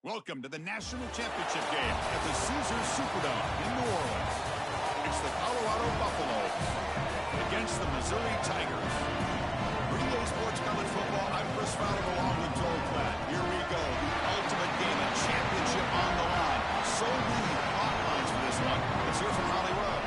Welcome to the National Championship game at the Caesars Superdome in New Orleans. It's the Colorado Buffaloes against the Missouri Tigers. Green Bay Sports College Football, I'm Chris Fowler along with Joel Platt. Here we go, the ultimate game and championship on the line. So many hotlines for this one. Let's hear from Holly Rowe.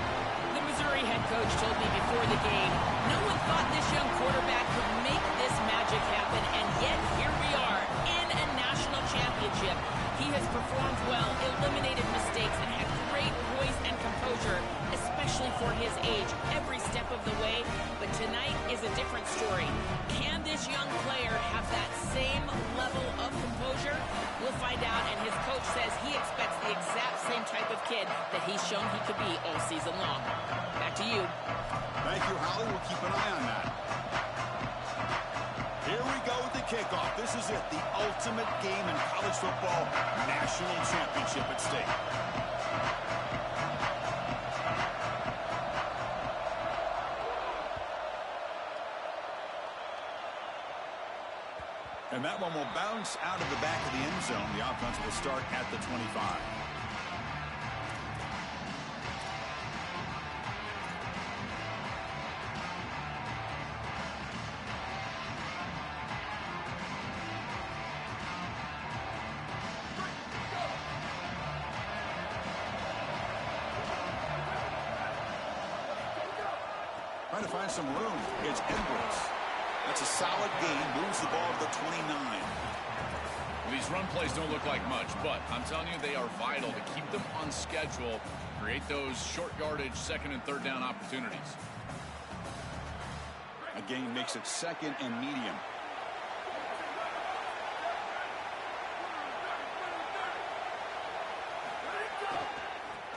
The Missouri head coach told me before the game, no one thought this young quarterback could make this magic happen, and yet here we are in a national championship. He has performed well, eliminated mistakes, and had great poise and composure, especially for his age, every step of the way. But tonight is a different story. Can this young player have that same level of composure? We'll find out, and his coach says he expects the exact same type of kid that he's shown he could be all season long. Back to you. Thank you, Holly. We'll keep an eye on that. Here we go with the kickoff. This is it, the ultimate game in college football, national championship at stake. And that one will bounce out of the back of the end zone. The offense will start at the 25. Trying to find some room. It's Edwards. That's a solid gain. Moves the ball to the 29. These run plays don't look like much, but I'm telling you, they are vital to keep them on schedule, create those short yardage second and third down opportunities. A gain makes it second and medium.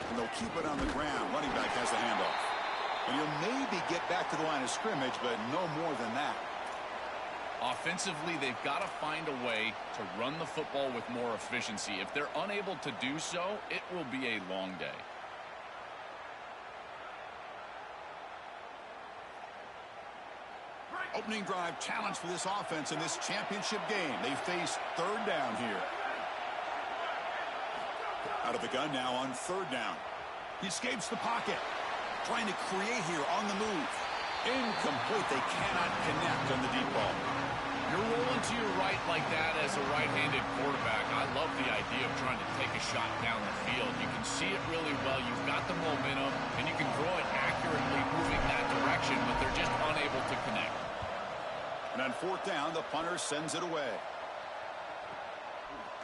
And they'll keep it on the ground. Running back has the handoff. And he'll maybe get back to the line of scrimmage, but no more than that. Offensively, they've got to find a way to run the football with more efficiency. If they're unable to do so, it will be a long day. Opening drive challenge for this offense in this championship game. They face third down here. Out of the gun now on third down. He escapes the pocket. Trying to create here on the move. Incomplete. They cannot connect on the deep ball. You're rolling to your right like that as a right-handed quarterback. I love the idea of trying to take a shot down the field. You can see it really well. You've got the momentum, and you can throw it accurately moving that direction, but they're just unable to connect. And on fourth down, the punter sends it away.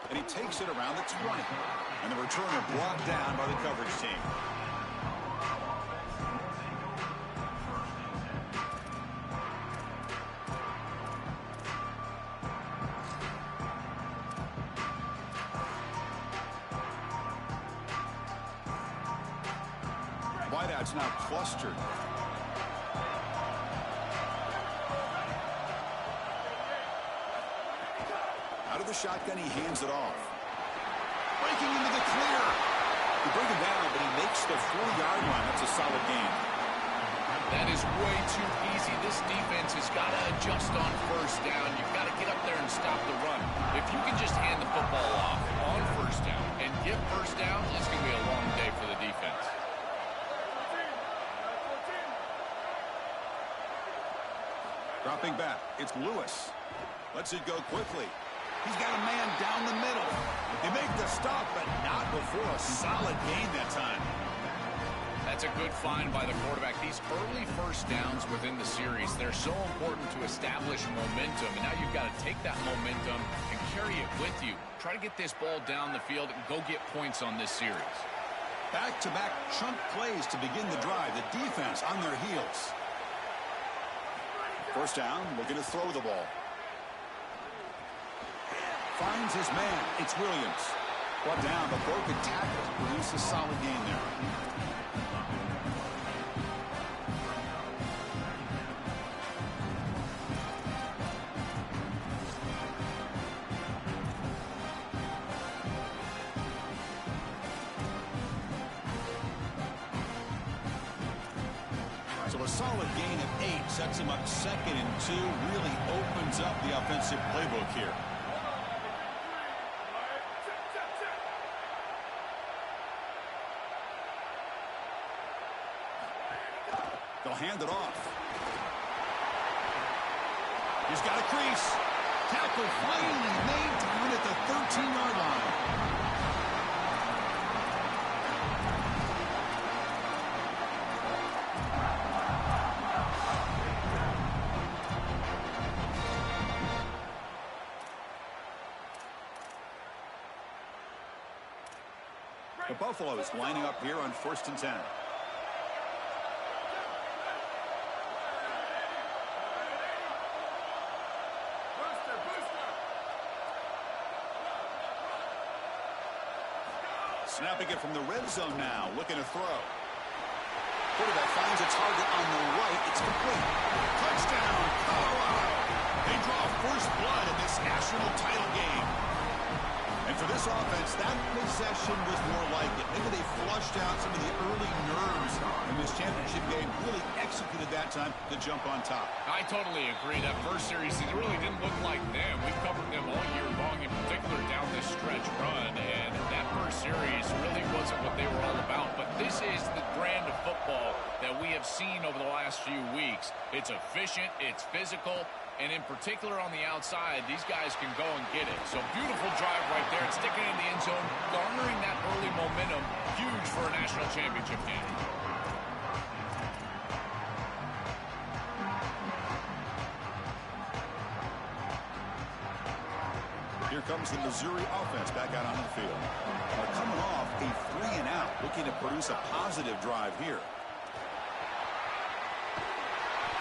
And he takes it around the 20. And the returner brought down by the coverage team. Wideout's now clustered. Out of the shotgun, he hands it off. Breaking into the clear. They bring him down, but he makes the 4-yard line. That's a solid gain. That is way too easy. This defense has got to adjust on first down. You've got to get up there and stop the run. If you can just hand the football off on first down and get first down, it's going to be a long day for the defense. Dropping back, it's Lewis. Lets it go quickly. He's got a man down the middle. They make the stop, but not before a solid gain that time. That's a good find by the quarterback. These early first downs within the series, they're so important to establish momentum. And now you've got to take that momentum and carry it with you. Try to get this ball down the field and go get points on this series. Back-to-back chunk plays to begin the drive. The defense on their heels. First down, looking to throw the ball. Finds his man. It's Williams. Brought down, but broken tackle. Produce a solid gain there. So a solid gain of 8 sets him up 2nd and 2. Really opens up the offensive playbook here. They'll hand it off. He's got a crease. Tackle finally made down at the 13-yard line. The Buffaloes lining up here on 1st and 10. Snapping it from the red zone now, looking to throw. Quarterback finds a target on the right. It's complete. Touchdown, Colorado. They draw first blood in this national title game. And for this offense, that possession was more like it. Maybe they flushed out some of the early nerves in this championship game. Really executed that time to jump on top. I totally agree. That first series, it really didn't look like them. We've covered them all year long, in particular down this stretch run. And that first series really wasn't what they were all about. But this is the brand of football that we have seen over the last few weeks. It's efficient, it's physical, and in particular on the outside, these guys can go and get it. So beautiful drive right there. It's sticking in the end zone, garnering that early momentum. Huge for a national championship game. Here comes the Missouri offense back out on the field. They're coming off a 3-and-out, looking to produce a positive drive here.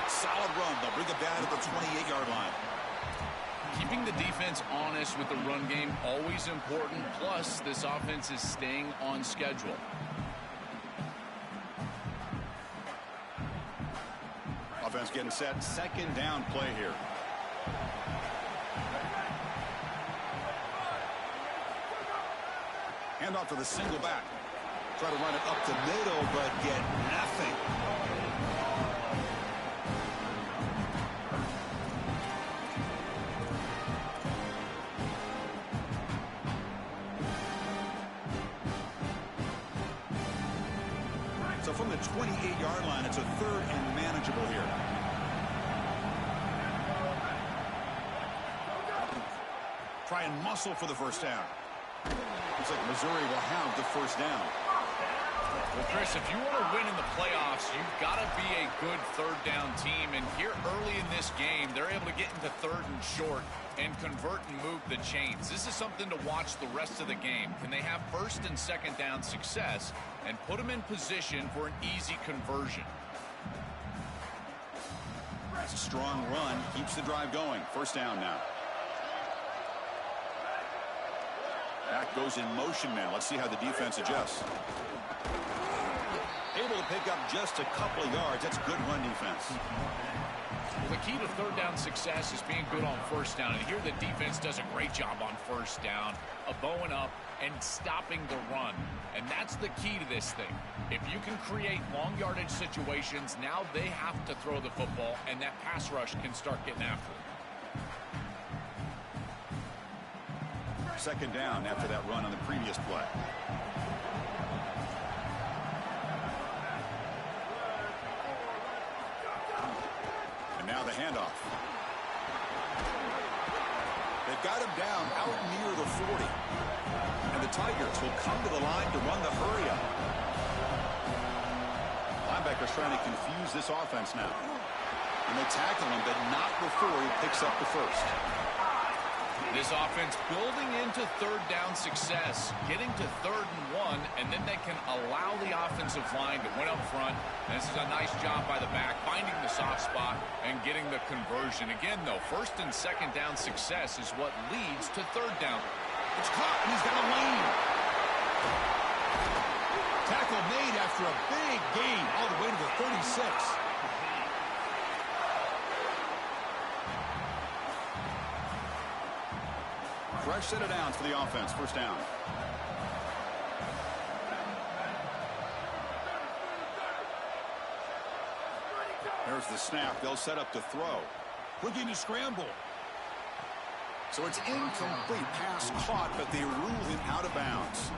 Solid run. They'll bring it down at the 28-yard line. Keeping the defense honest with the run game, always important. Plus, this offense is staying on schedule. Offense getting set. 2nd down play here. Hand off to the single back. Try to run it up the middle, but get nothing. So from the 28-yard line, it's a 3rd and manageable here. Try and muscle for the first down. Looks like Missouri will have the first down. Well, Chris, if you want to win in the playoffs, you've got to be a good 3rd down team. And here early in this game, they're able to get into 3rd and short and convert and move the chains. This is something to watch the rest of the game. Can they have 1st and 2nd down success and put them in position for an easy conversion? That's a strong run. Keeps the drive going. 1st down now. Back goes in motion now. Let's see how the defense adjusts. Able to pick up just a couple of yards. That's good run defense. Well, the key to 3rd down success is being good on 1st down. And here the defense does a great job on 1st down of bowing up and stopping the run. And that's the key to this thing. If you can create long yardage situations, now they have to throw the football, and that pass rush can start getting after it. 2nd down after that run on the previous play. And now the handoff. They've got him down out near the 40. And the Tigers will come to the line to run the hurry up. Linebackers trying to confuse this offense now. And they tackle him, but not before he picks up the first. This offense building into 3rd down success, getting to 3rd and 1, and then they can allow the offensive line to win up front. And this is a nice job by the back, finding the soft spot and getting the conversion. Again, though, 1st and 2nd down success is what leads to 3rd down. It's caught, and he's got a lane. Tackle made after a big gain all the way to the 36. Fresh set of downs for the offense. 1st down. There's the snap. They'll set up to throw. Looking to scramble. So it's incomplete. Pass caught, but they rule him out of bounds.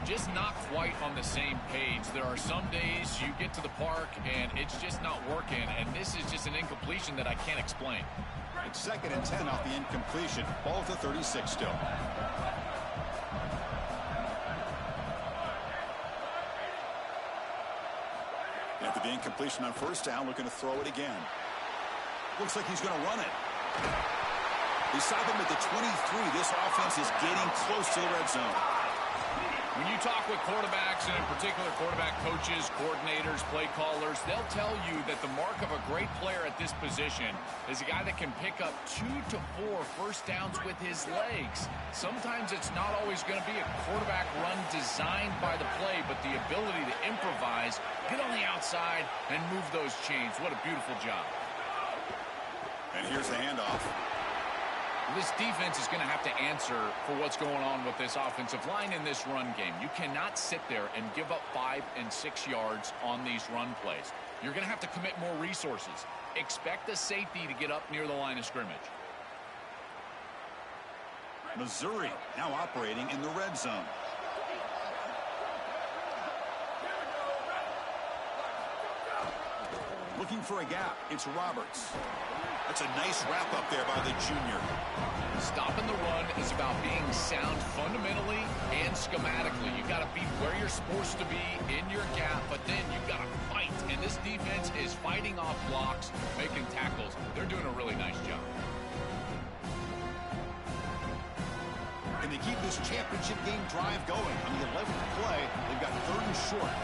just not quite on the same page. There are some days you get to the park and it's just not working, and this is just an incompletion that I can't explain. It's 2nd and 10 off the incompletion. Ball to 36 still. After the incompletion on 1st down, looking to throw it again. Looks like he's going to run it. They stop him at the 23. This offense is getting close to the red zone. When you talk with quarterbacks, and in particular quarterback coaches, coordinators, play callers, they'll tell you that the mark of a great player at this position is a guy that can pick up 2 to 4 first downs with his legs. Sometimes it's not always going to be a quarterback run designed by the play, but the ability to improvise, get on the outside, and move those chains. What a beautiful job. And here's the handoff. This defense is going to have to answer for what's going on with this offensive line in this run game. You cannot sit there and give up 5 and 6 yards on these run plays. You're going to have to commit more resources. Expect the safety to get up near the line of scrimmage. Missouri now operating in the red zone. Looking for a gap. It's Roberts. That's a nice wrap up there by the junior. Stopping the run is about being sound fundamentally and schematically. You've got to be where you're supposed to be in your gap, but then you've got to fight. And this defense is fighting off blocks, making tackles. They're doing a really nice job. Can they keep this championship game drive going? On the 11th play, they've got 3rd and short.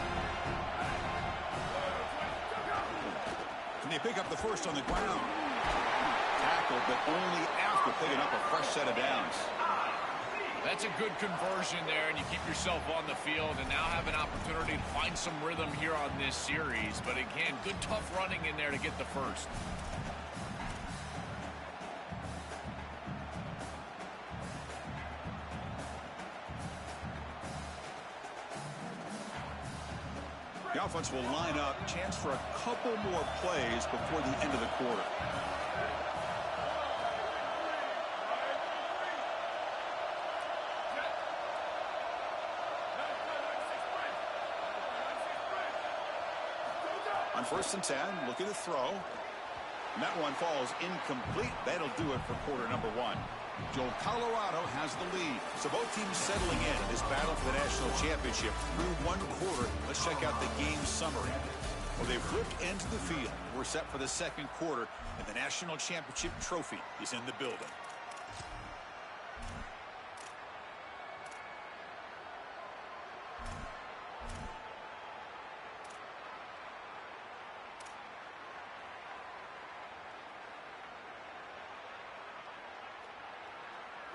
Can they pick up the first on the ground? Tackle, but only after picking up a fresh set of downs. That's a good conversion there, and you keep yourself on the field and now have an opportunity to find some rhythm here on this series. But again, good tough running in there to get the first. The offense will line up. Chance for a couple more plays before the end of the quarter. On 1st and 10, looking to throw. And that one falls incomplete. That'll do it for quarter number 1. Joel, Colorado has the lead. So both teams settling in this battle for the national championship through 1 quarter. Let's check out the game summary. Well, they've flipped into the field. We're set for the 2nd quarter, and the national championship trophy is in the building.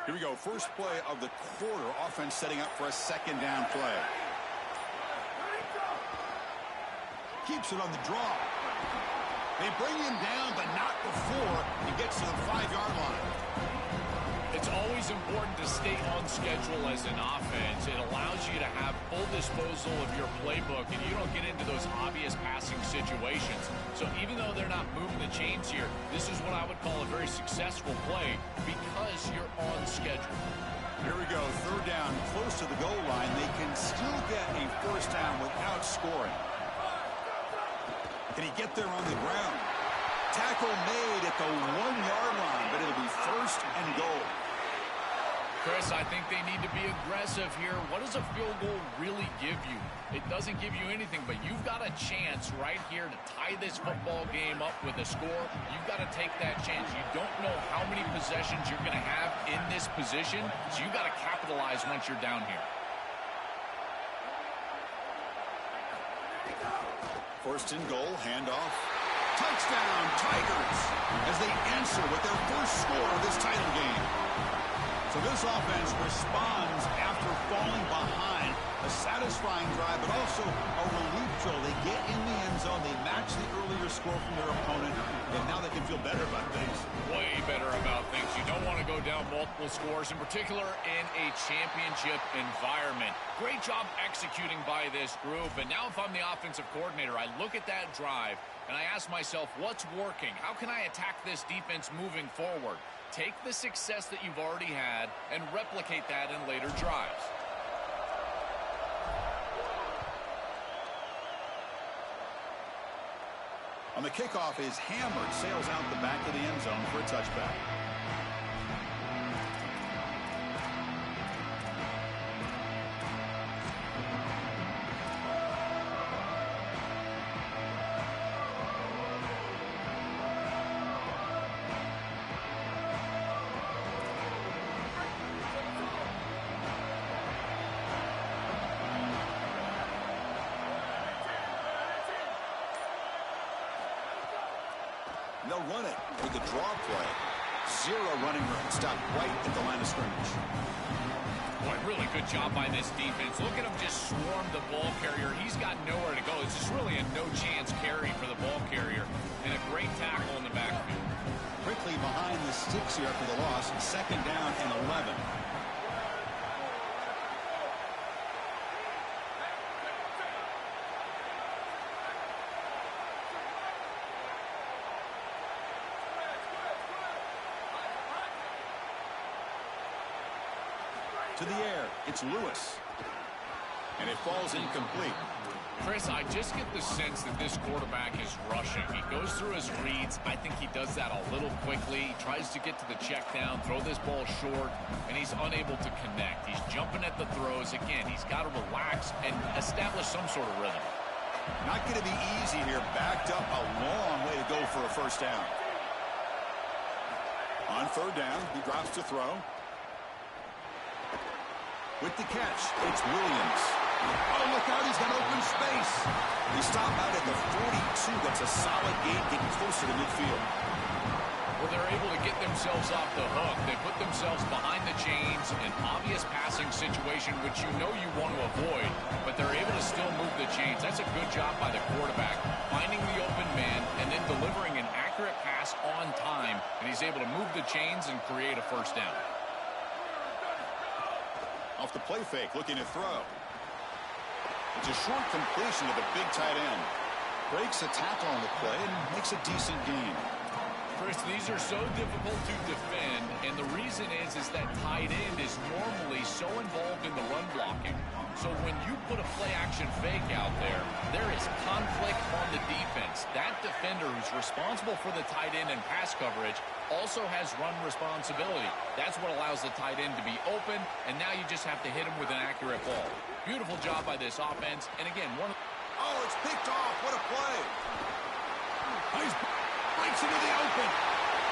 Here we go. First play of the quarter. Offense setting up for a 2nd down play. Keeps it on the draw. They bring him down, but not before he gets to the 5-yard line. It's always important to stay on schedule as an offense. It allows you to have full disposal of your playbook, and you don't get into those obvious passing situations. So even though they're not moving the chains here, this is what I would call a very successful play because you're on schedule. Here we go. 3rd down, close to the goal line. They can still get a 1st down without scoring. Can he get there on the ground? Tackle made at the 1-yard line, but it'll be 1st and goal. Chris, I think they need to be aggressive here. What does a field goal really give you? It doesn't give you anything, but you've got a chance right here to tie this football game up with a score. You've got to take that chance. You don't know how many possessions you're going to have in this position, so you've got to capitalize once you're down here. 1st and goal, handoff. Touchdown, Tigers, as they answer with their first score of this title game. So this offense responds after falling behind. A satisfying drive, but also a relief throw. They get in the end zone. They match the earlier score from their opponent, and now they can feel better about things. Way better about things. You don't want to go down multiple scores, in particular in a championship environment. Great job executing by this group. And now if I'm the offensive coordinator, I look at that drive, and I ask myself, what's working? How can I attack this defense moving forward? Take the success that you've already had and replicate that in later drives. On the kickoff is hammered, sails out the back of the end zone for a touchback. They'll run it with the draw play. Zero running room. Stopped right at the line of scrimmage. Boy, really good job by this defense. Look at him just swarm the ball carrier. He's got nowhere to go. It's just really a no-chance carry for the ball carrier. And a great tackle in the backfield. Quickly behind the sticks here for the loss. Second down and 11. To the air, it's Lewis. And it falls incomplete. Chris, I just get the sense that this quarterback is rushing. He goes through his reads. I think he does that a little quickly. He tries to get to the check down, throw this ball short, and he's unable to connect. He's jumping at the throws. Again, he's got to relax and establish some sort of rhythm. Not going to be easy here. Backed up a long way to go for a first down. On third down, he drops to throw. With the catch, it's Williams. Oh, look out, he's got open space. They stop out at the 42. That's a solid gain, getting closer to midfield. Well, they're able to get themselves off the hook. They put themselves behind the chains, an obvious passing situation, which you know you want to avoid, but they're able to still move the chains. That's a good job by the quarterback, finding the open man and then delivering an accurate pass on time, and he's able to move the chains and create a first down. Off the play fake, looking to throw. It's a short completion to the big tight end. Breaks a tackle on the play and makes a decent gain. Chris, these are so difficult to defend, and the reason is that tight end is normally so involved in the run blocking. So when you put a play-action fake out there, there is conflict on the defense. That defender who's responsible for the tight end and pass coverage also has run responsibility. That's what allows the tight end to be open, and now you just have to hit him with an accurate ball. Beautiful job by this offense, and again, Oh, it's picked off. What a play. He breaks into the open,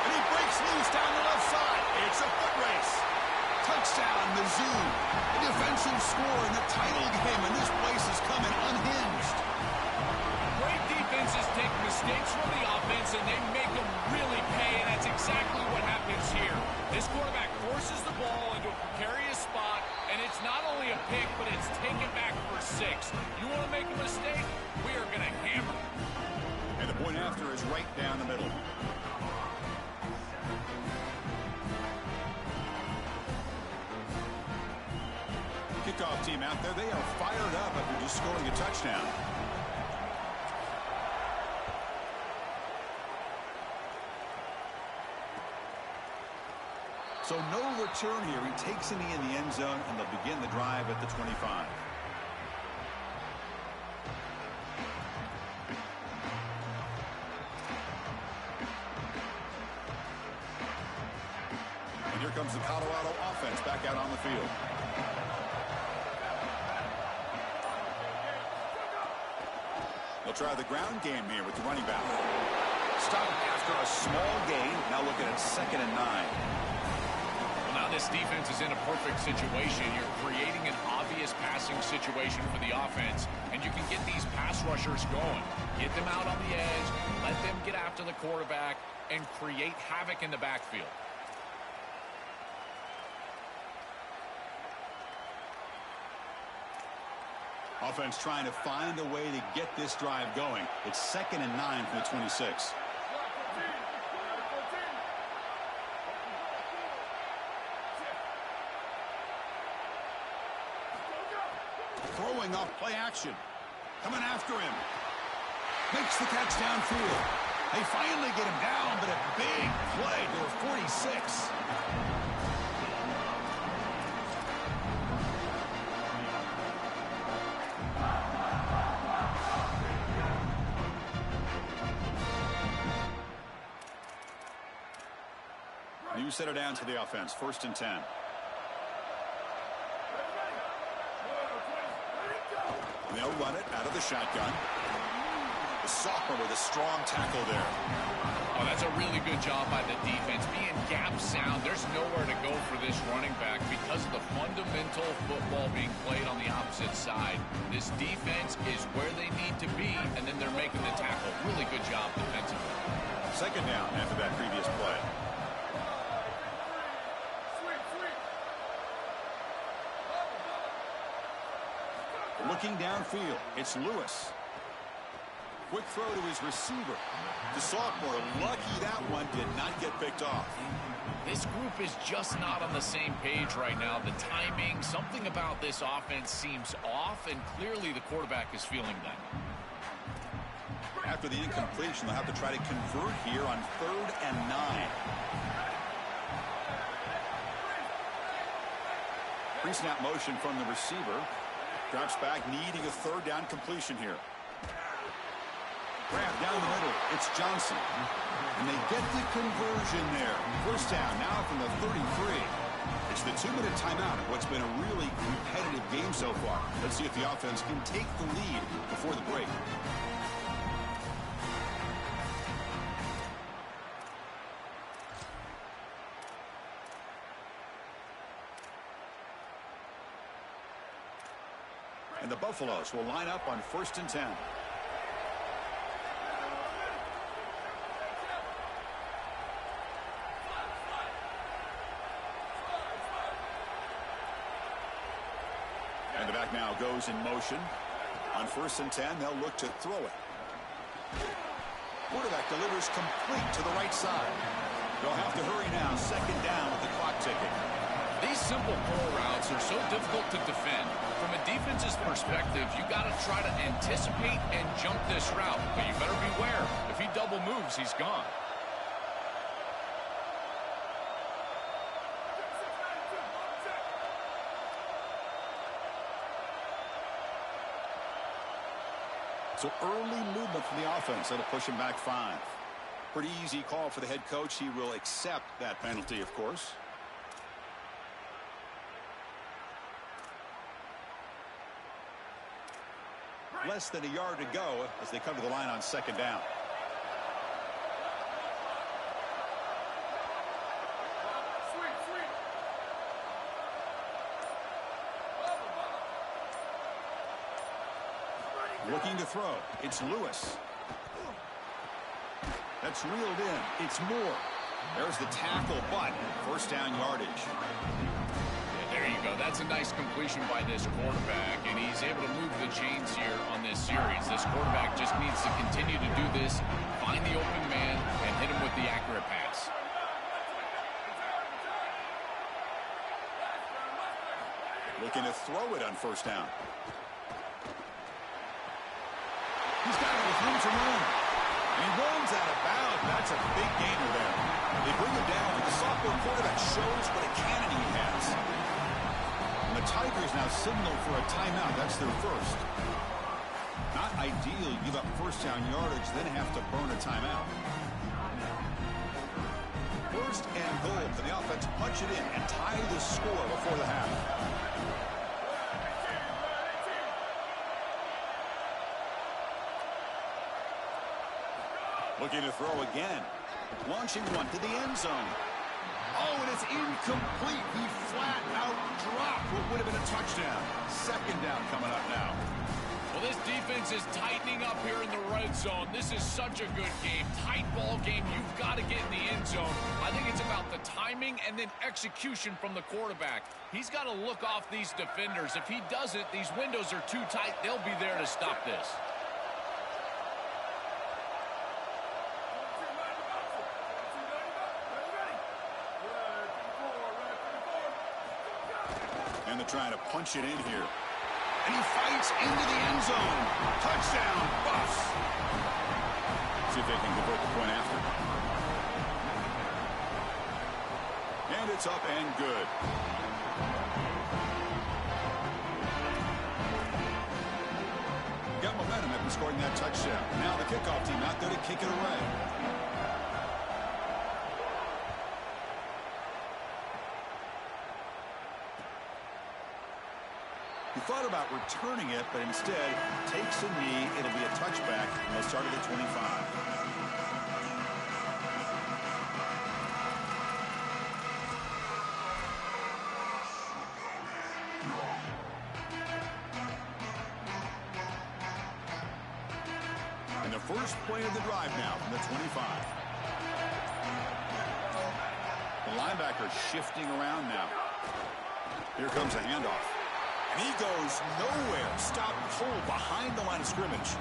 and he breaks loose down the left side. It's a foot race. Touchdown, Mizzou. A defensive score in the title game, and this place is coming unhinged. Great defenses take mistakes from the offense, and they make them really pay, and that's exactly what happens here. This quarterback forces the ball into a precarious spot, and it's not only a pick, but it's taken back for 6. You want to make a mistake? We are going to hammer. And the point after is right down the middle. Kickoff team out there, they are fired up after just scoring a touchdown. So no return here. He takes it in the end zone, and they'll begin the drive at the 25. And here comes the Colorado offense back out on the field. They'll try the ground game here with the running back. Stop after a small gain. Now looking at 2nd and 9. Well, now this defense is in a perfect situation. You're creating an obvious passing situation for the offense, and you can get these pass rushers going. Get them out on the edge, let them get after the quarterback, and create havoc in the backfield. Offense trying to find a way to get this drive going. It's 2nd and 9 from the 26. Throwing off play action. Coming after him. Makes the catch downfield. They finally get him down, but a big play to the 46. New center down to the offense. 1st and 10. They'll run it out of the shotgun. The sophomore with a strong tackle there. Oh, that's a really good job by the defense. Being gap sound, there's nowhere to go for this running back because of the fundamental football being played on the opposite side. This defense is where they need to be, and then they're making the tackle. Really good job defensively. 2nd down after that previous play. Looking downfield, it's Lewis. Quick throw to his receiver. The sophomore, lucky that one did not get picked off. This group is just not on the same page right now. The timing, something about this offense seems off, and clearly the quarterback is feeling that. After the incompletion, they'll have to try to convert here on 3rd and 9. Pre-snap motion from the receiver. Drops back, needing a 3rd down completion here. Grab down the middle. It's Johnson. And they get the conversion there. 1st down now from the 33. It's the 2-minute timeout of what's been a really competitive game so far. Let's see if the offense can take the lead before the break. And the Buffaloes will line up on 1st and 10. And the back now goes in motion. On 1st and 10, they'll look to throw it. Quarterback delivers complete to the right side. They'll have to hurry now. 2nd down with the clock ticking. These simple pull routes are so difficult to defend. From a defense's perspective, you got to try to anticipate and jump this route. But you better beware. If he double moves, he's gone. So early movement from the offense. That'll push him back 5. Pretty easy call for the head coach. He will accept that penalty, of course. Less than a yard to go as they come to the line on 2nd down. Looking to throw. It's Lewis. That's reeled in. It's Moore. There's the tackle, but 1st down yardage. There you go. That's a nice completion by this quarterback, and he's able to move the chains here on this series. This quarterback just needs to continue to do this, find the open man, and hit him with the accurate pass. Looking to throw it on 1st down. He's got it with room to run. And he runs out of bounds. That's a big gainer there. They bring him down, and the sophomore quarterback shows what a cannon he has. And the Tigers now signal for a timeout. That's their 1st. Not ideal. You give up 1st down yardage, then have to burn a timeout. 1st and goal. Can the offense punch it in and tie the score before the half? Looking to throw again. Launching one to the end zone. Oh, and it's incomplete. He flat out dropped what would have been a touchdown. 2nd down coming up now. Well, this defense is tightening up here in the red zone. This is such a good game. Tight ball game. You've got to get in the end zone. I think it's about the timing and then execution from the quarterback. He's got to look off these defenders. If he doesn't, these windows are too tight. They'll be there to stop this. And they're trying to punch it in here. And he fights into the end zone. Touchdown, Buffs. See if they can convert the point after. And it's up and good. Got momentum after scoring that touchdown. Now the kickoff team out there to kick it away. He thought about returning it, but instead takes a knee. It'll be a touchback, and they'll start at the 25. And the first play of the drive now from the 25. The linebacker shifting around now. Here comes a handoff. And he goes nowhere. Stop cold behind the line of scrimmage.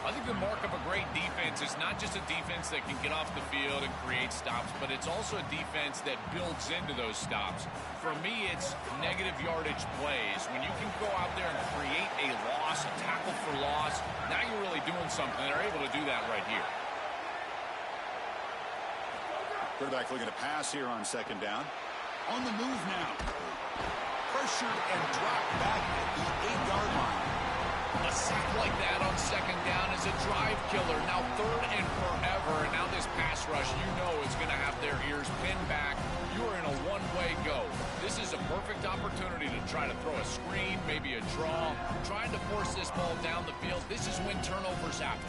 I think the mark of a great defense is not just a defense that can get off the field and create stops, but it's also a defense that builds into those stops. For me, it's negative yardage plays. When you can go out there and create a loss, a tackle for loss, now you're really doing something. They're able to do that right here. Quarterback looking to pass here on second down. On the move now. Pressured and dropped back at the 8-yard line. A sack like that on second down is a drive killer. Now third and forever, and now this pass rush, you know, is going to have their ears pinned back. You are in a one-way go. This is a perfect opportunity to try to throw a screen, maybe a draw, trying to force this ball down the field. This is when turnovers happen.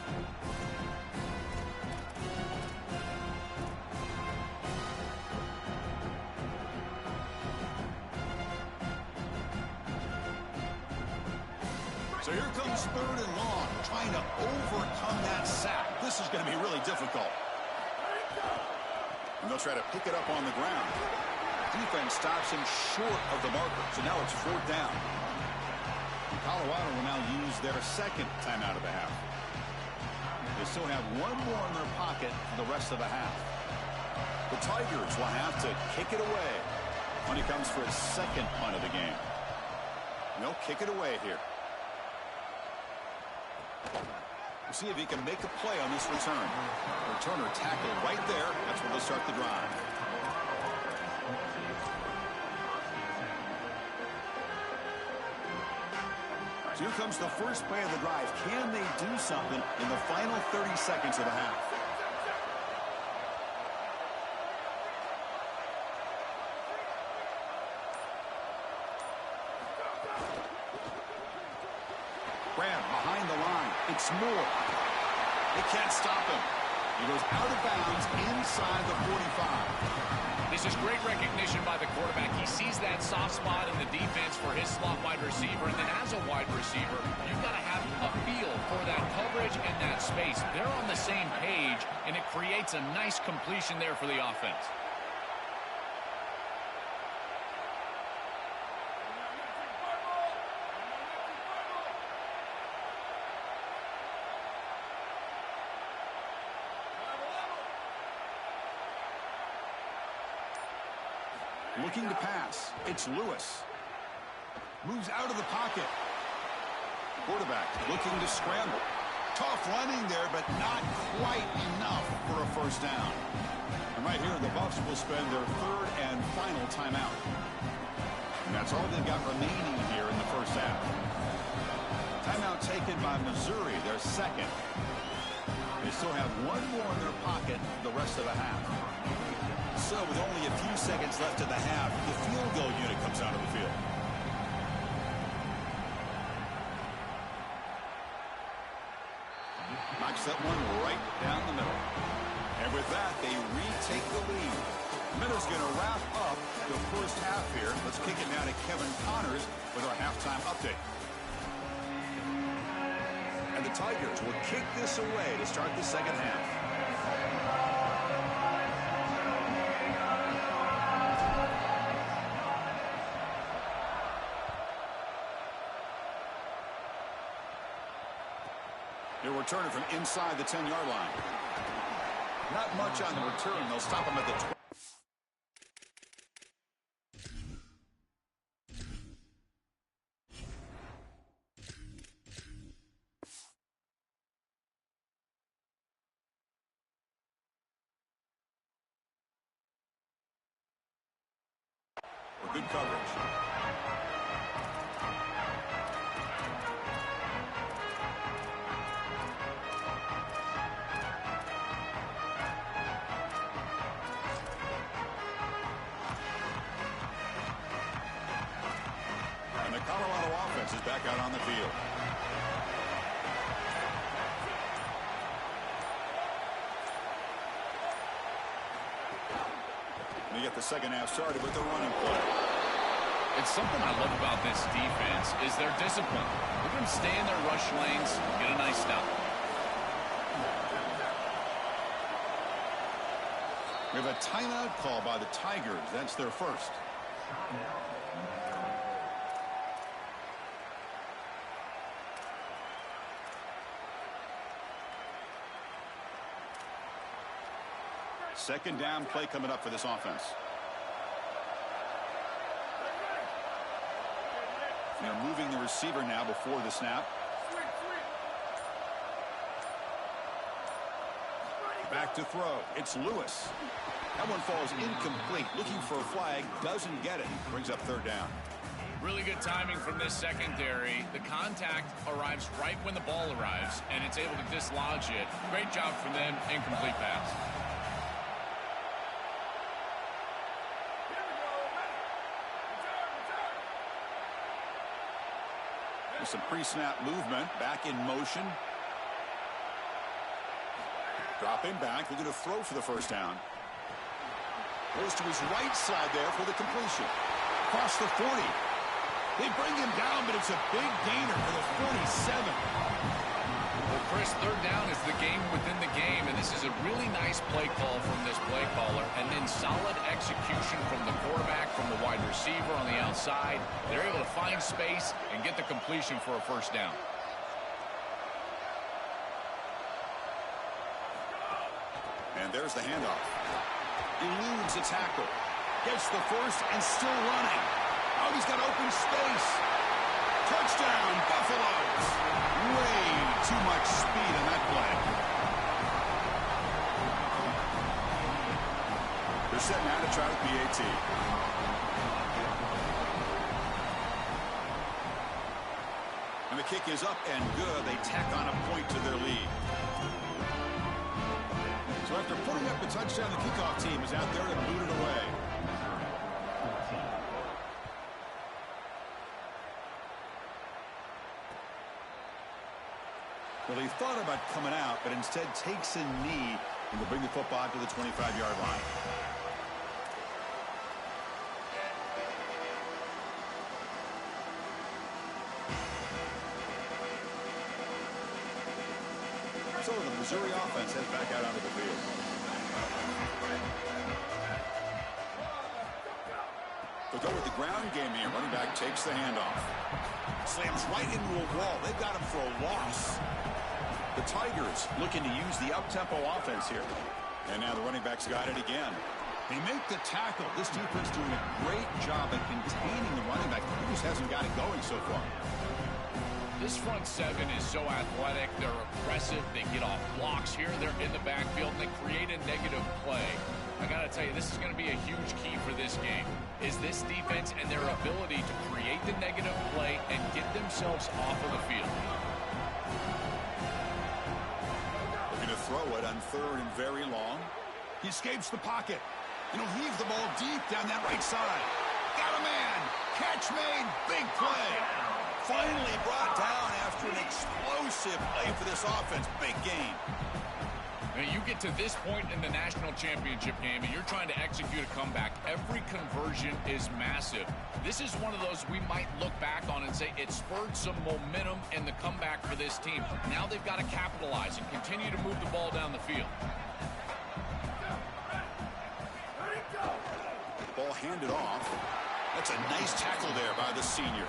So here comes third and long, trying to overcome that sack. This is going to be really difficult. And they'll try to pick it up on the ground. Defense stops him short of the marker, so now it's fourth down. Colorado will now use their second timeout of the half. They still have one more in their pocket for the rest of the half. The Tigers will have to kick it away when he comes for his second punt of the game. And they'll kick it away here. We'll see if he can make a play on this return. Returner tackled right there. That's where they'll start the drive. So here comes the first play of the drive. Can they do something in the final 30 seconds of the half? Graham behind the line. It's Moore. They can't stop him. He goes out of bounds inside the 45. This is great recognition by the quarterback. He sees that soft spot in the defense for his slot wide receiver, and then as a wide receiver, you've got to have a feel for that coverage and that space. They're on the same page, and it creates a nice completion there for the offense. Looking to pass. It's Lewis. Moves out of the pocket. Quarterback looking to scramble. Tough running there, but not quite enough for a first down. And right here, the Buffs will spend their third and final timeout. And that's all they've got remaining here in the first half. Timeout taken by Missouri, their second. They still have one more in their pocket the rest of the half. So with only a few seconds left in the half, the field goal unit comes out of the field. Knocks that one right down the middle. And with that, they retake the lead. Minutes going to wrap up the first half here. Let's kick it now to Kevin Connors with our halftime update. And the Tigers will kick this away to start the second half. They'll return it from inside the 10-yard line. Not much on the return. They'll stop him at the 12. Good coverage. And the Colorado back out on the field. We get the second half started with the running play. It's something I love about this defense is their discipline. Look at them stay in their rush lanes, get a nice stop. We have a timeout call by the Tigers. That's their first. Second down play coming up for this offense. They're moving the receiver now before the snap. Back to throw. It's Lewis. That one falls incomplete. Looking for a flag. Doesn't get it. Brings up third down. Really good timing from this secondary. The contact arrives right when the ball arrives, and it's able to dislodge it. Great job from them. Incomplete pass. There's some pre-snap movement. Back in motion. Dropping back. Looking to throw for the first down. Goes to his right side there for the completion. Across the 40. They bring him down, but it's a big gainer for the 47. Well, Chris, third down is the game within the game, and this is a really nice play call from this play caller, and then solid execution from the quarterback, from the wide receiver on the outside. They're able to find space and get the completion for a first down. And there's the handoff. Eludes a tackle. Gets the first and still running. Oh, he's got open space. Touchdown, Buffaloes. Way too much speed on that play. They're setting out to try with PAT. And the kick is up and good. They tack on a point to their lead. So after putting up the touchdown, the kickoff team is out there to boot it away. Well, he thought about coming out, but instead takes a knee and will bring the football to the 25-yard line. So the Missouri offense heads back out onto the field. They'll go with the ground game here. Running back takes the handoff. Slams right into a wall. They've got him for a loss. The Tigers looking to use the up-tempo offense here. And now the running back's got it again. They make the tackle. This defense doing a great job at containing the running back. He just hasn't got it going so far. This front seven is so athletic. They're aggressive. They get off blocks here. They're in the backfield, and they create a negative play. I got to tell you, this is going to be a huge key for this game, is this defense and their ability to create the negative play and get themselves off of the field. Looking to throw it on third and very long. He escapes the pocket. And he'll heave the ball deep down that right side. Got a man. Catch made. Big play. Finally brought down after an explosive play for this offense. Big game. Now you get to this point in the national championship game and you're trying to execute a comeback. Every conversion is massive. This is one of those we might look back on and say it spurred some momentum in the comeback for this team. Now they've got to capitalize and continue to move the ball down the field. Ball handed off. That's a nice tackle there by the senior.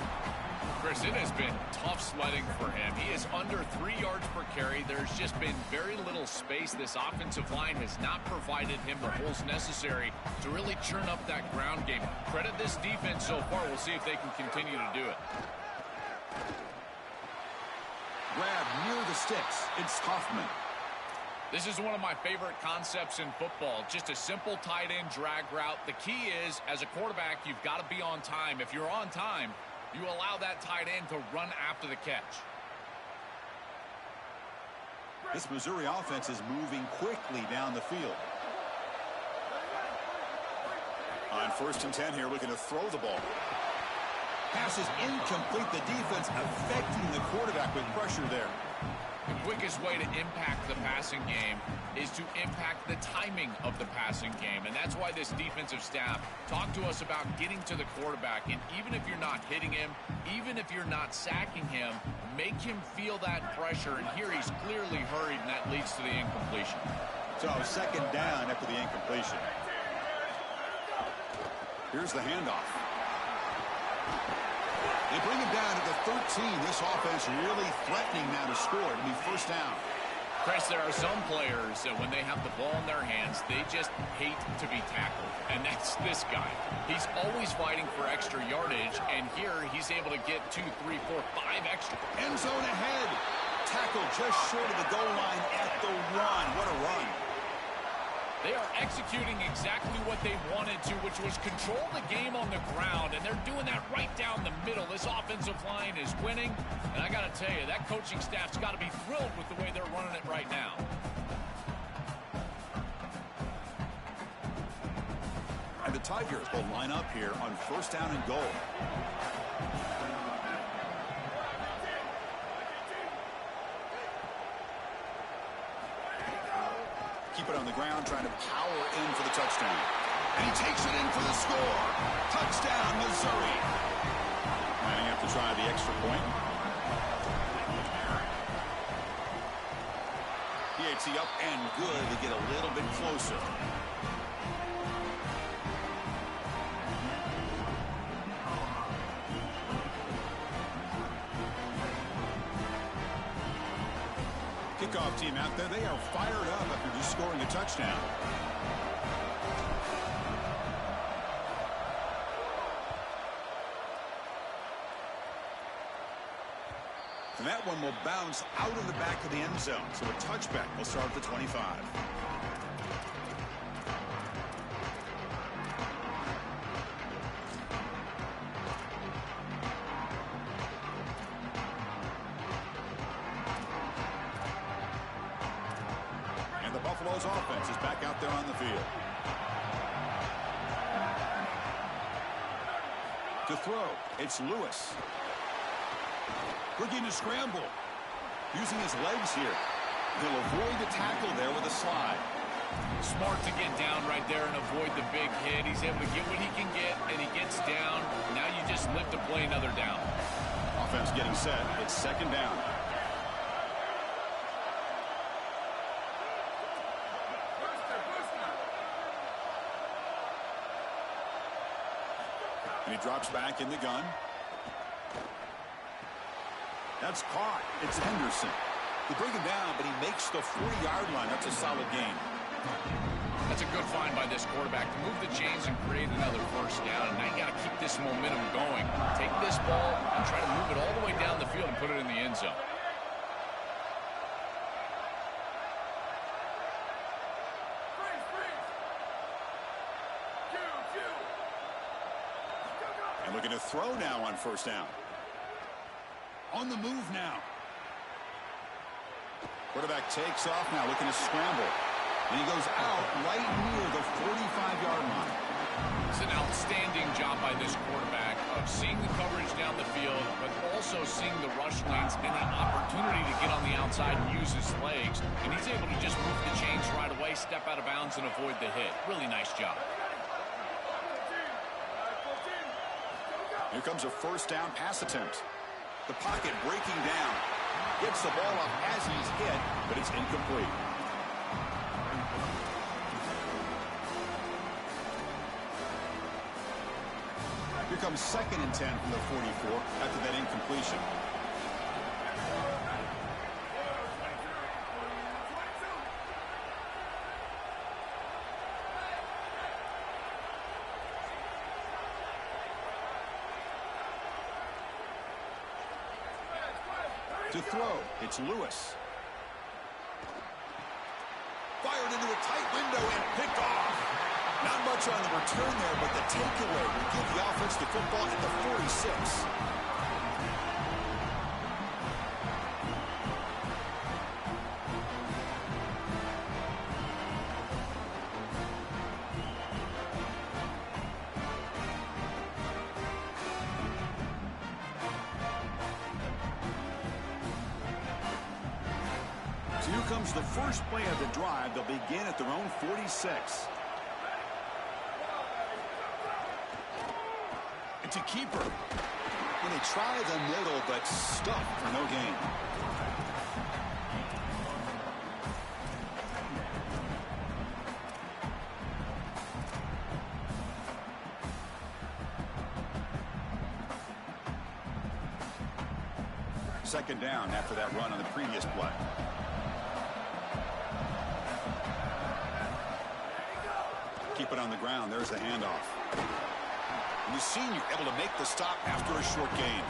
Chris, it has been tough sledding for him. He is under 3 yards per carry. There's just been very little space. This offensive line has not provided him the holes necessary to really churn up that ground game. Credit this defense so far. We'll see if they can continue to do it. Grab near the sticks. It's Hoffman. This is one of my favorite concepts in football. Just a simple tight end drag route. The key is, as a quarterback, you've got to be on time. If you're on time, you allow that tight end to run after the catch. This Missouri offense is moving quickly down the field. On 1st and 10 here, looking to throw the ball. Pass is incomplete. The defense affecting the quarterback with pressure there. The quickest way to impact the passing game is to impact the timing of the passing game. And that's why this defensive staff talked to us about getting to the quarterback. And even if you're not hitting him, even if you're not sacking him, make him feel that pressure. And here he's clearly hurried, and that leads to the incompletion. So second down after the incompletion. Here's the handoff. They bring him down at the 13. This offense really threatening now to score. It'll be first down. Chris, there are some players that when they have the ball in their hands, they just hate to be tackled. And that's this guy. He's always fighting for extra yardage, and here he's able to get 2, 3, 4, 5 extra. End zone ahead. Tackle just short of the goal line at the 1. What a run. They are executing exactly what they wanted to, which was control the game on the ground, and they're doing that right down the middle. This offensive line is winning, and I got to tell you, that coaching staff's got to be thrilled with the way they're running it right now. And the Tigers will line up here on first down and goal. Keep it on the ground, trying to power in for the touchdown. And he takes it in for the score. Touchdown, Missouri. Lining up to try the extra point. PAT up and good to get a little bit closer. Kickoff team out there. They are fired up after just scoring a touchdown. And that one will bounce out of the back of the end zone. So a touchback will start at the 25. And the Buffalo's offense is back out there on the field. To throw, it's Lewis. Looking to scramble. Using his legs here. He'll avoid the tackle there with a slide. Smart to get down right there and avoid the big hit. He's able to get what he can get, and he gets down. Now you just live to play another down. Offense getting set. It's second down. And he drops back in the gun. That's caught. It's Henderson. They bring him down, but he makes the 40-yard line. That's a solid gain. That's a good find by this quarterback to move the chains and create another first down. And now you got to keep this momentum going. Take this ball and try to move it all the way down the field and put it in the end zone. And looking to throw now on first down. On the move now. Quarterback takes off now, looking to scramble. And he goes out right near the 45-yard line. It's an outstanding job by this quarterback of seeing the coverage down the field, but also seeing the rush lanes and the opportunity to get on the outside and use his legs. And he's able to just move the chains right away, step out of bounds, and avoid the hit. Really nice job. Here comes a first down pass attempt. The pocket breaking down. Gets the ball up as he's hit, but it's incomplete. Here comes second and 10 from the 44 after that incompletion. To throw, it's Lewis. Fired into a tight window and picked off. Not much on the return there, but the takeaway will give the offense the football at the 46. So here comes the first play of the drive. They'll begin at their own 46. It's a keeper. And they try the middle, but stuffed for no gain. Second down after that run on the previous play. Keep it on the ground. There's a handoff. And the senior able to make the stop after a short gain.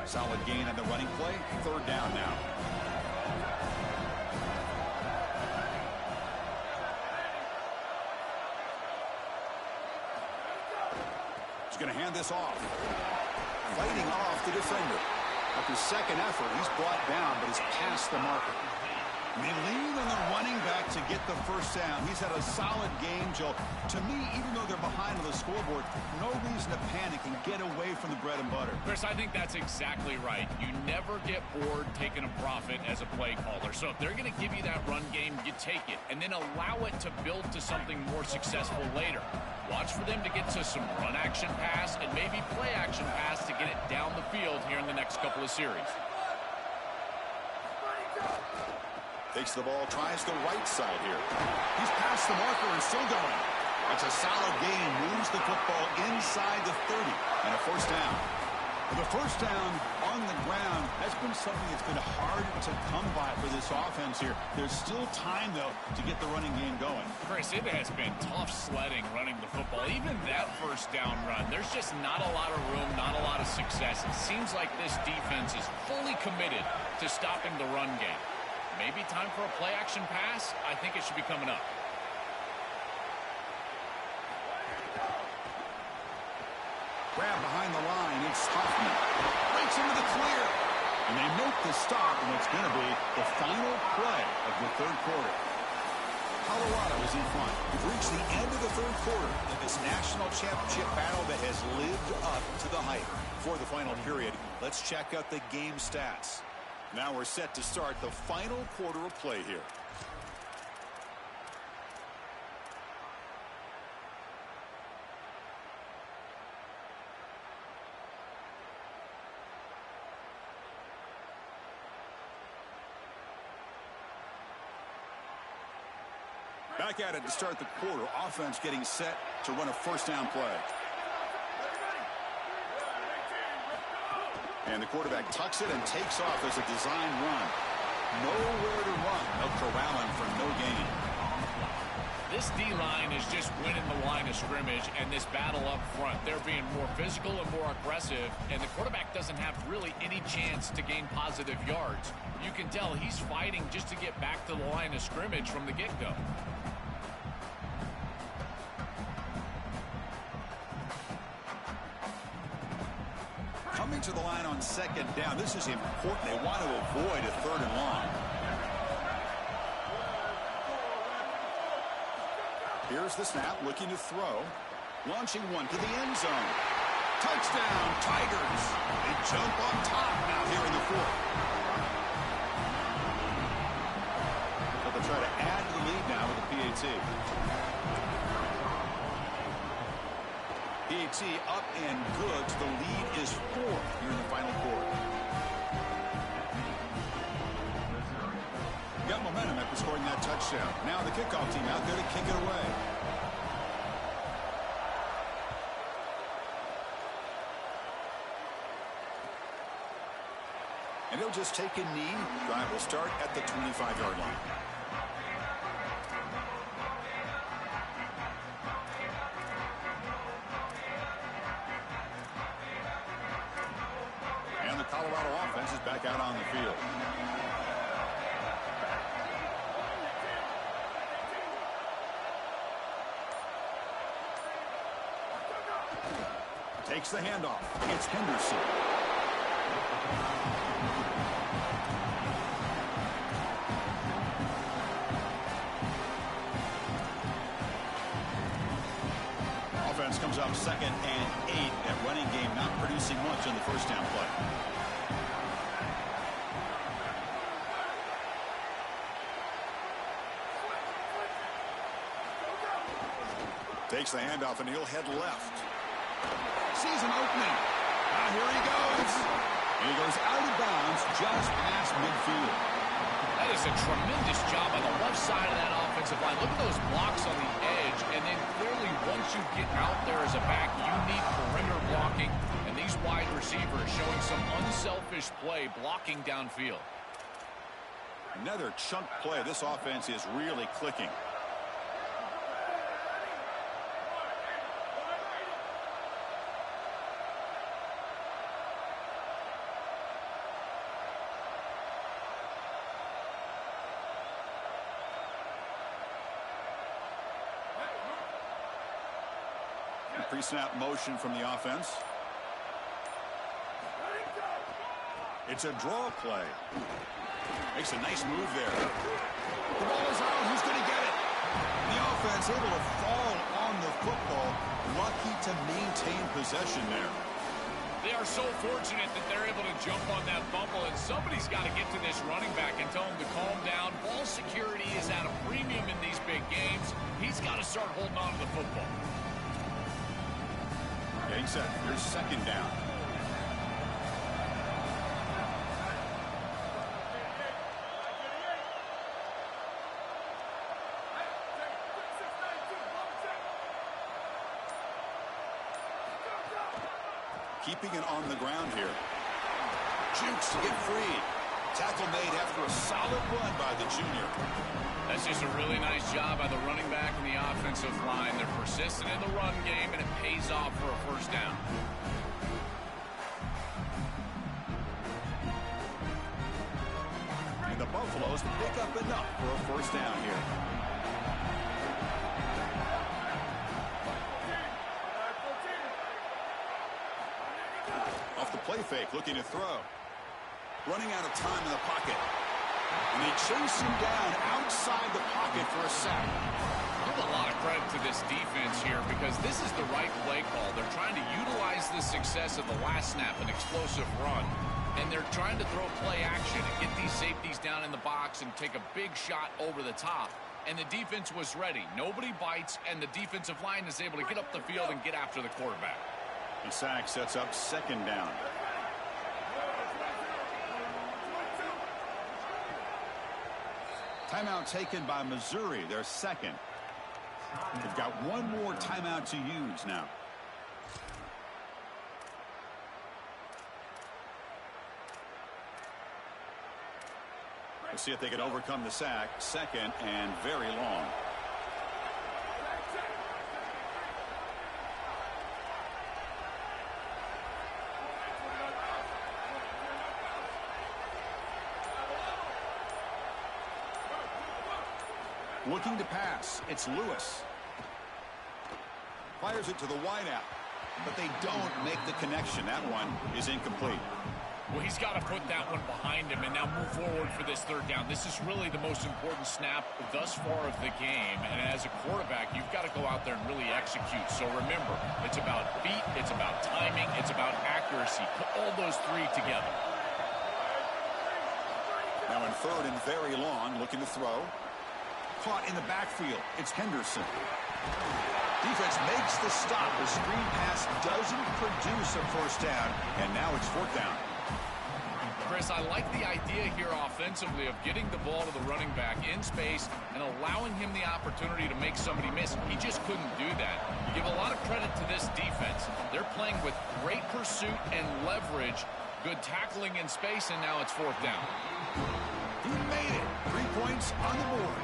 Solid gain on the running play. Third down now. He's going to hand this off. Fighting off the defender. After second effort, he's brought down, but he's past the marker. And they lean on the running back to get the first down. He's had a solid game, Joe. To me, even though they're behind on the scoreboard, no reason to panic and get away from the bread and butter. Chris, I think that's exactly right. You never get bored taking a profit as a play caller. So if they're going to give you that run game, you take it. And then allow it to build to something more successful later. Watch for them to get to some run action pass and maybe play action pass to get it down the field here in the next couple of series. Takes the ball, tries the right side here. He's past the marker and still going. That's a solid gain. Moves the football inside the 30 and a first down. The first down on the ground has been something that's been hard to come by for this offense here. There's still time, though, to get the running game going. Chris, it has been tough sledding running the football. Even that first down run, there's just not a lot of room, not a lot of success. It seems like this defense is fully committed to stopping the run game. Maybe time for a play-action pass? I think it should be coming up. Grab behind the line. It's Huffman. Breaks into the clear. And they make the stop, and it's going to be the final play of the third quarter. Colorado is in front. We've reached the end of the third quarter in this national championship battle that has lived up to the hype. For the final period, let's check out the game stats. Now we're set to start the final quarter of play here. Back at it to start the quarter. Offense getting set to run a first down play. And the quarterback tucks it and takes off as a design run. Nowhere to run. They'll corral him for no gain. This D-line is just winning the line of scrimmage, and this battle up front. They're being more physical and more aggressive, and the quarterback doesn't have really any chance to gain positive yards. You can tell he's fighting just to get back to the line of scrimmage from the get-go. Coming to the line on second down. This is important. They want to avoid a third and long. Here's the snap, looking to throw. Launching one to the end zone. Touchdown, Tigers. They jump on top now here in the fourth. So they'll try to add to the lead now with the PAT. PAT up and good. So the lead is 4 here in the final quarter. Got momentum after scoring that touchdown. Now the kickoff team out there to kick it away. And he'll just take a knee. Drive will start at the 25-yard line. And the Colorado offense is back out on the field. Takes the handoff. It's Henderson. brings up 2nd and 8. That running game not producing much on the first down play. Takes the handoff and he'll head left. Sees an opening. Here he goes. He goes out of bounds just past midfield. That is a tremendous job on the left side of that offensive line. Look at those blocks on the edge. And then clearly once you get out there as a back, you need perimeter blocking. And these wide receivers showing some unselfish play blocking downfield. Another chunk play. This offense is really clicking. Pre-snap motion from the offense. It's a draw play. Makes a nice move there. The ball is out. Who's going to get it? The offense able to fall on the football. Lucky to maintain possession there. They are so fortunate that they're able to jump on that bubble, and somebody's got to get to this running back and tell him to calm down. Ball security is at a premium in these big games. He's got to start holding on to the football. Getting set. Here's 2nd down. Keeping it on the ground here. Jukes to get free. Tackle made after a solid run by the junior. That's just a really nice job by the running back and the offensive line. They're persistent in the run game, and it pays off for a first down. And the Buffaloes pick up enough for a first down here. Off the play fake, looking to throw. Running out of time in the pocket. And they chase him down outside the pocket for a sack. Give a lot of credit to this defense here because this is the right play call. They're trying to utilize the success of the last snap, an explosive run. And they're trying to throw play action and get these safeties down in the box and take a big shot over the top. And the defense was ready. Nobody bites, and the defensive line is able to get up the field and get after the quarterback. The sack sets up 2nd down. Timeout taken by Missouri, their 2nd. They've got one more timeout to use now. We'll see if they can overcome the sack. 2nd and very long. Looking to pass. It's Lewis. Fires it to the wideout. But they don't make the connection. That one is incomplete. Well, he's got to put that one behind him and now move forward for this 3rd down. This is really the most important snap thus far of the game. And as a quarterback, you've got to go out there and really execute. So remember, it's about feet, it's about timing, it's about accuracy. Put all those 3 together. Now in 3rd and very long, looking to throw. Caught in the backfield. It's Henderson. Defense makes the stop. The screen pass doesn't produce a first down. And now it's 4th down. Chris, I like the idea here offensively of getting the ball to the running back in space and allowing him the opportunity to make somebody miss. He just couldn't do that. Give a lot of credit to this defense. They're playing with great pursuit and leverage, good tackling in space, and now it's 4th down. He made it. 3 points on the board.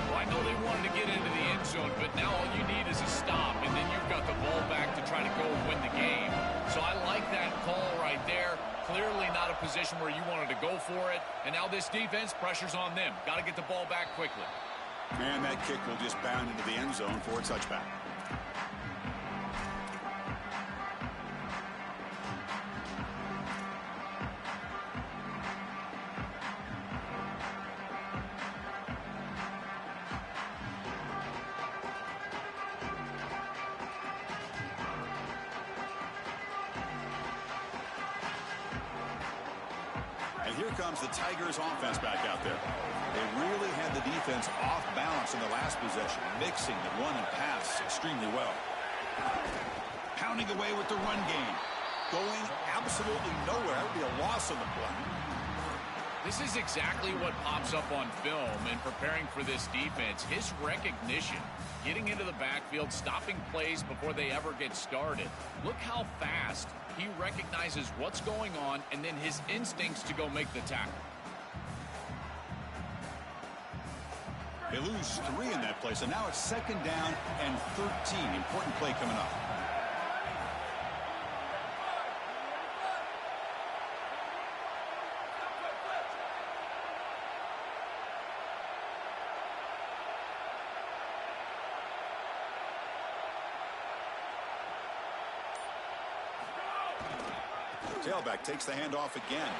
Well, I know they wanted to get into the end zone, but now all you need is a stop, and then you've got the ball back to try to go and win the game. So I like that call right there. Clearly not a position where you wanted to go for it, and now this defense, pressure's on them. Got to get the ball back quickly. And that kick will just bound into the end zone for a touchback. here comes the Tigers offense back out there. They really had the defense off balance in the last possession, mixing the run and pass extremely well. Pounding away with the run game. Going absolutely nowhere. That would be a loss on the play. This is exactly what pops up on film in preparing for this defense. His recognition, getting into the backfield, stopping plays before they ever get started. Look how fast he recognizes what's going on and then his instincts to go make the tackle. They lose 3 in that play, so now it's 2nd down and 13. Important play coming up. Tailback takes the handoff again.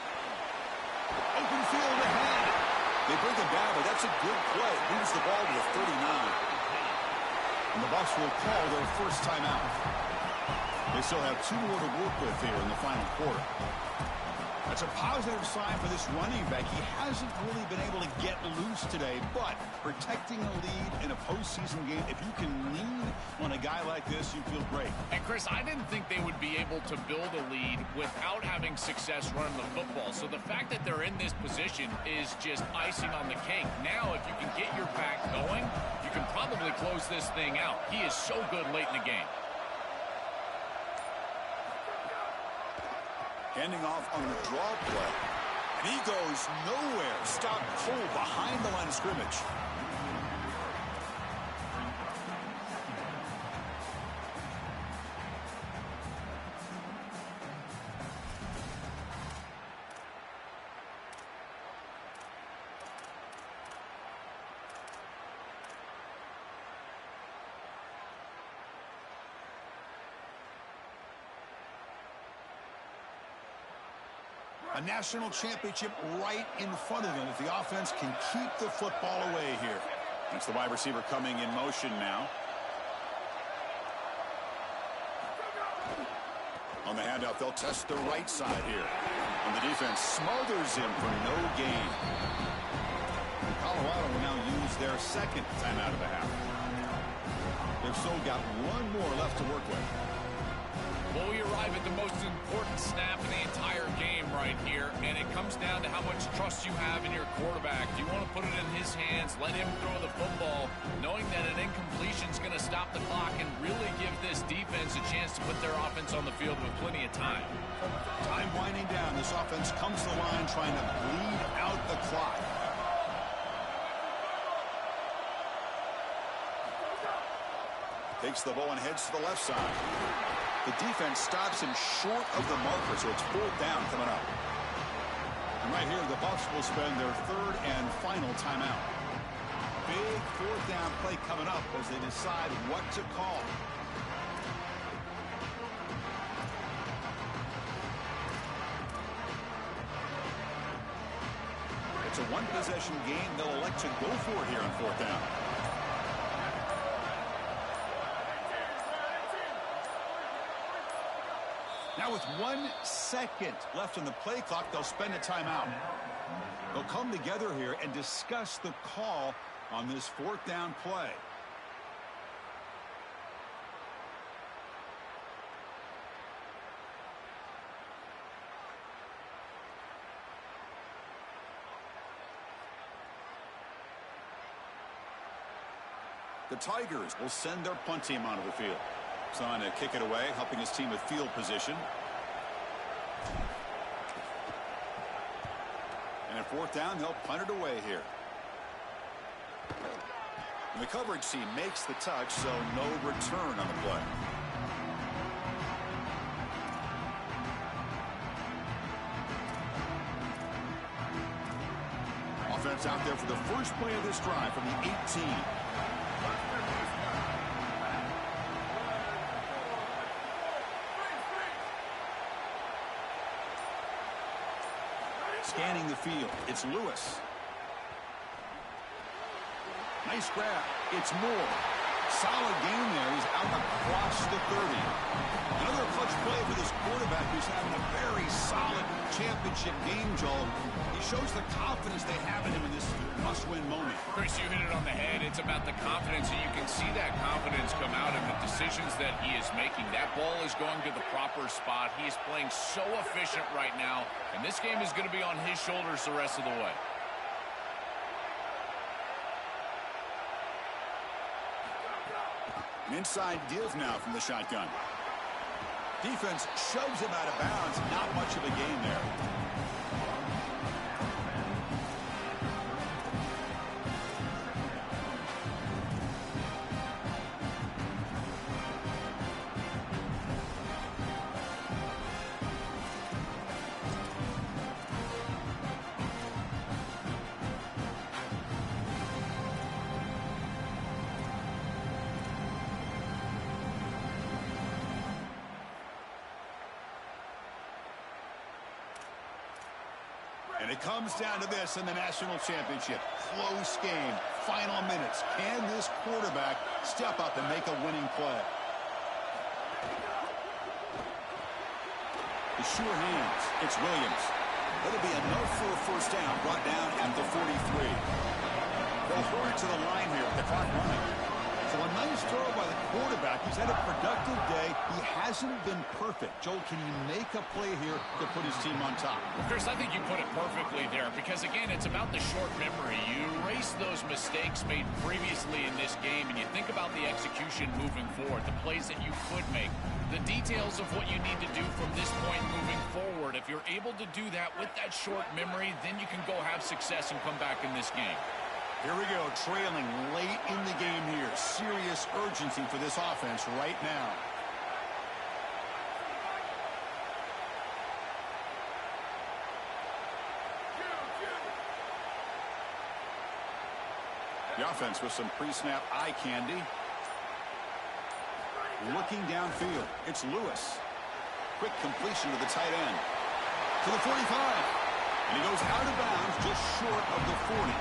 Open field ahead. They bring him down, but that's a good play. Moves the ball to the 39. And the Bucs will call their first timeout. They still have 2 more to work with here in the final quarter. That's a positive sign for this running back. He hasn't really been able to get loose today, but protecting a lead in a postseason game, if you can lean on a guy like this, you feel great. And Chris, I didn't think they would be able to build a lead without having success running the football. So the fact that they're in this position is just icing on the cake. Now, if you can get your back going, you can probably close this thing out. He is so good late in the game. Handing off on the draw play. And he goes nowhere. Stop cold behind the line of scrimmage. A national championship right in front of them if the offense can keep the football away here. That's the wide receiver coming in motion now. On the handout, they'll test the right side here. And the defense smothers him for no gain. Colorado will now use their 2nd timeout of the half. They've still got 1 more left to work with. Well, we arrive at the most important snap in the entire game right here, and it comes down to how much trust you have in your quarterback. Do you want to put it in his hands, let him throw the football, knowing that an incompletion is going to stop the clock and really give this defense a chance to put their offense on the field with plenty of time? Time winding down. This offense comes to the line trying to bleed out the clock. Takes the ball and heads to the left side. The defense stops him short of the marker, so it's 4th down coming up. And right here, the Bucs will spend their 3rd and final timeout. Big 4th down play coming up as they decide what to call. It's a 1-possession game. They'll elect to go for it here on 4th down. Now with 1 second left in the play clock, they'll spend a timeout. They'll come together here and discuss the call on this 4th down play. The Tigers will send their punt team onto the field. Trying to kick it away, helping his team with field position. And at 4th down, they'll punt it away here. And the coverage team makes the touch, so no return on the play. Offense out there for the first play of this drive from the 18. Scanning the field, it's Lewis. Nice grab. It's Moore. Solid game there. He's out across the 30. Another clutch play for this quarterback who's having a very solid championship. championship game, Joel, he shows the confidence they have in him in this must-win moment. Chris, you hit it on the head. It's about the confidence, and you can see that confidence come out in the decisions that he is making. That ball is going to the proper spot. He is playing so efficient right now, and this game is going to be on his shoulders the rest of the way. An inside give now from the shotgun. Defense shoves him out of bounds. Not much of a gain there. And it comes down to this in the national championship. Close game. Final minutes. Can this quarterback step up and make a winning play? The sure hands. It's Williams. It'll be enough for a first down. Brought down at the 43. They'll hurry to the line here with the clock running. So a nice throw by the quarterback. He's had a productive day. He hasn't been perfect. Joel, can he make a play here to put his team on top? Well, Chris, I think you put it perfectly there because, again, it's about the short memory. You erase those mistakes made previously in this game, and you think about the execution moving forward, the plays that you could make, the details of what you need to do from this point moving forward. If you're able to do that with that short memory, then you can go have success and come back in this game. Here we go, trailing late in the game here. Serious urgency for this offense right now. The offense with some pre-snap eye candy. Looking downfield, it's Lewis. Quick completion to the tight end. To the 45. And he goes out of bounds just short of the 40.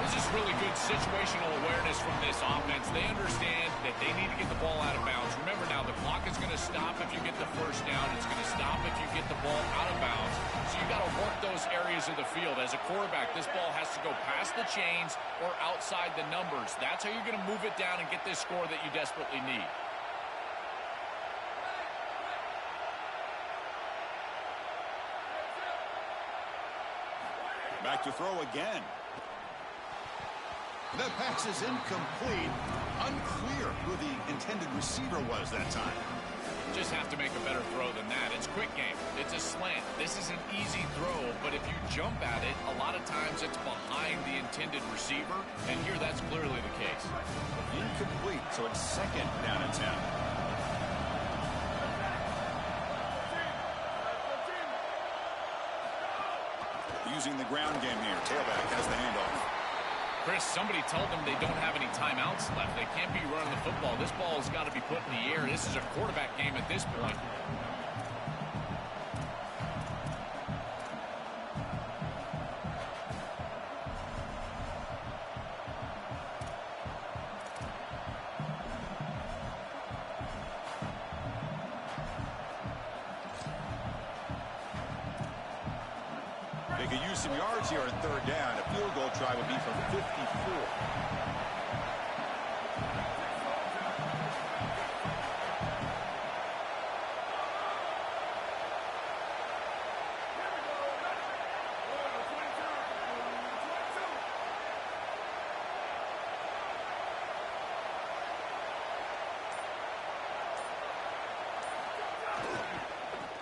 This is really good situational awareness from this offense. They understand that they need to get the ball out of bounds. Remember now, the clock is going to stop if you get the first down. It's going to stop if you get the ball out of bounds. So you got to work those areas of the field. As a quarterback, this ball has to go past the chains or outside the numbers. That's how you're going to move it down and get this score that you desperately need. Back to throw again. That pass is incomplete. Unclear who the intended receiver was that time. Just have to make a better throw than that. It's quick game. It's a slant. This is an easy throw, but if you jump at it, a lot of times it's behind the intended receiver, and here that's clearly the case. Incomplete, so it's second down and 10. Using the ground game here. Tailback has the handoff. Chris, somebody told them they don't have any timeouts left. They can't be running the football. This ball has got to be put in the air. This is a quarterback game at this point. They could use some yards here on third down. A field goal try would be from 54.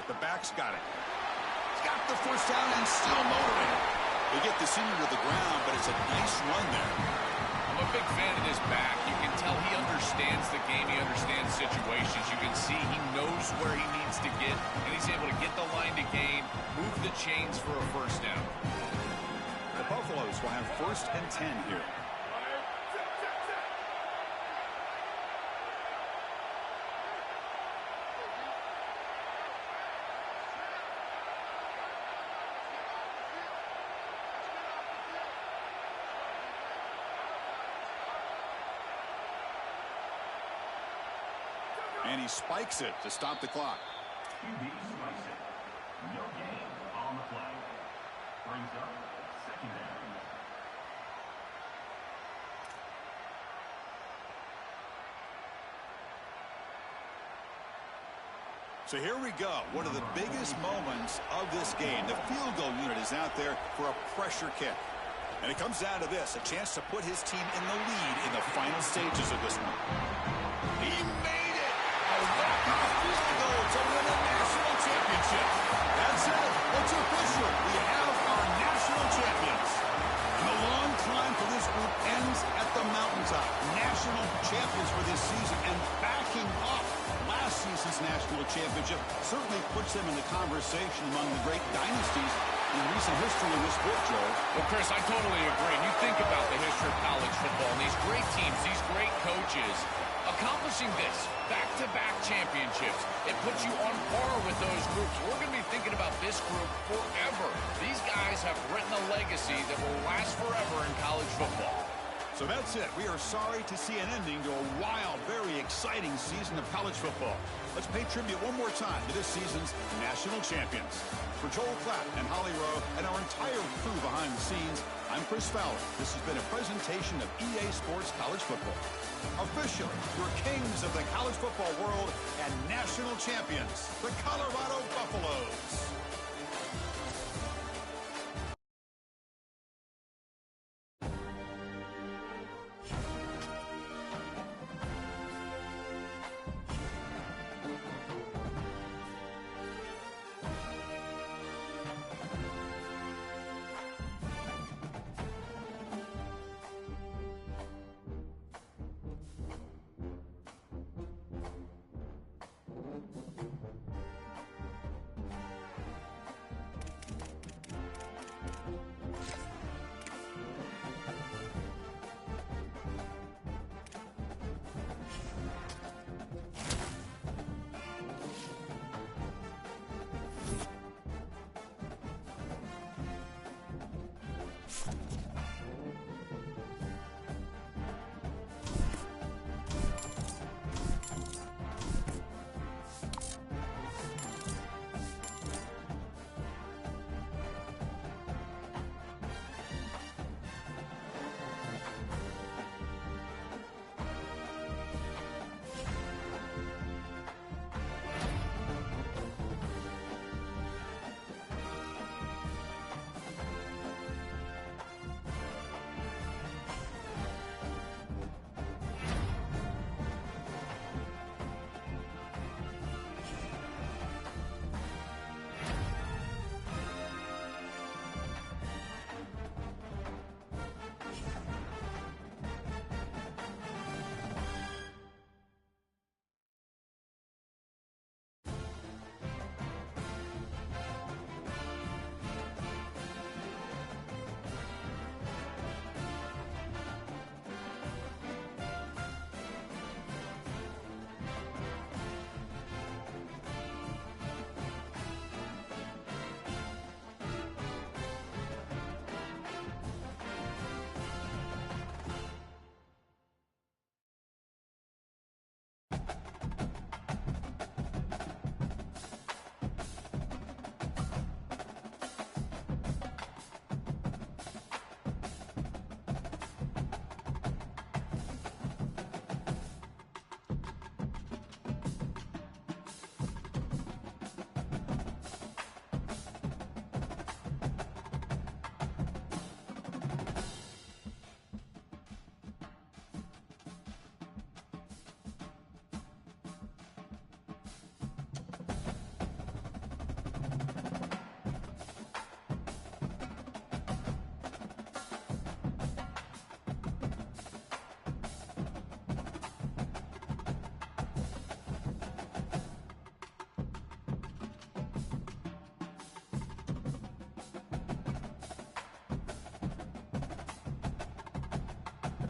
The back's got it. Got the first down and still motoring. They get the senior to the ground, but it's a nice run there. I'm a big fan of this back. You can tell he understands the game. He understands situations. You can see he knows where he needs to get, and he's able to get the line to gain, move the chains for a first down. The Buffaloes will have first and 10 here. And he spikes it to stop the clock. QB spikes it. No gain on on the play. Brings up second down. So here we go. One of the biggest moments of this game. The field goal unit is out there for a pressure kick. And it comes down to this, a chance to put his team in the lead in the final stages of this one. He made it! A walk-off field goal to win a national championship. That's it. It's official. We have our national champions. And the long climb for this group ends at the mountaintop. National champions for this season, and backing up last season's national championship certainly puts them in the conversation among the great dynasties in recent history in this sport, Joel. Well, Chris, I totally agree. And you think about the history of college football and these great teams, these great coaches, accomplishing this, back-to-back championships, it puts you on par with those groups. We're going to be thinking about this group forever. These guys have written a legacy that will last forever in college football. So that's it. We are sorry to see an ending to a wild, very exciting season of college football. Let's pay tribute one more time to this season's national champions. For Joel Klatt and Holly Rowe and our entire crew behind the scenes, I'm Chris Fowler. This has been a presentation of EA Sports College Football. Officially, your kings of the college football world and national champions, the Colorado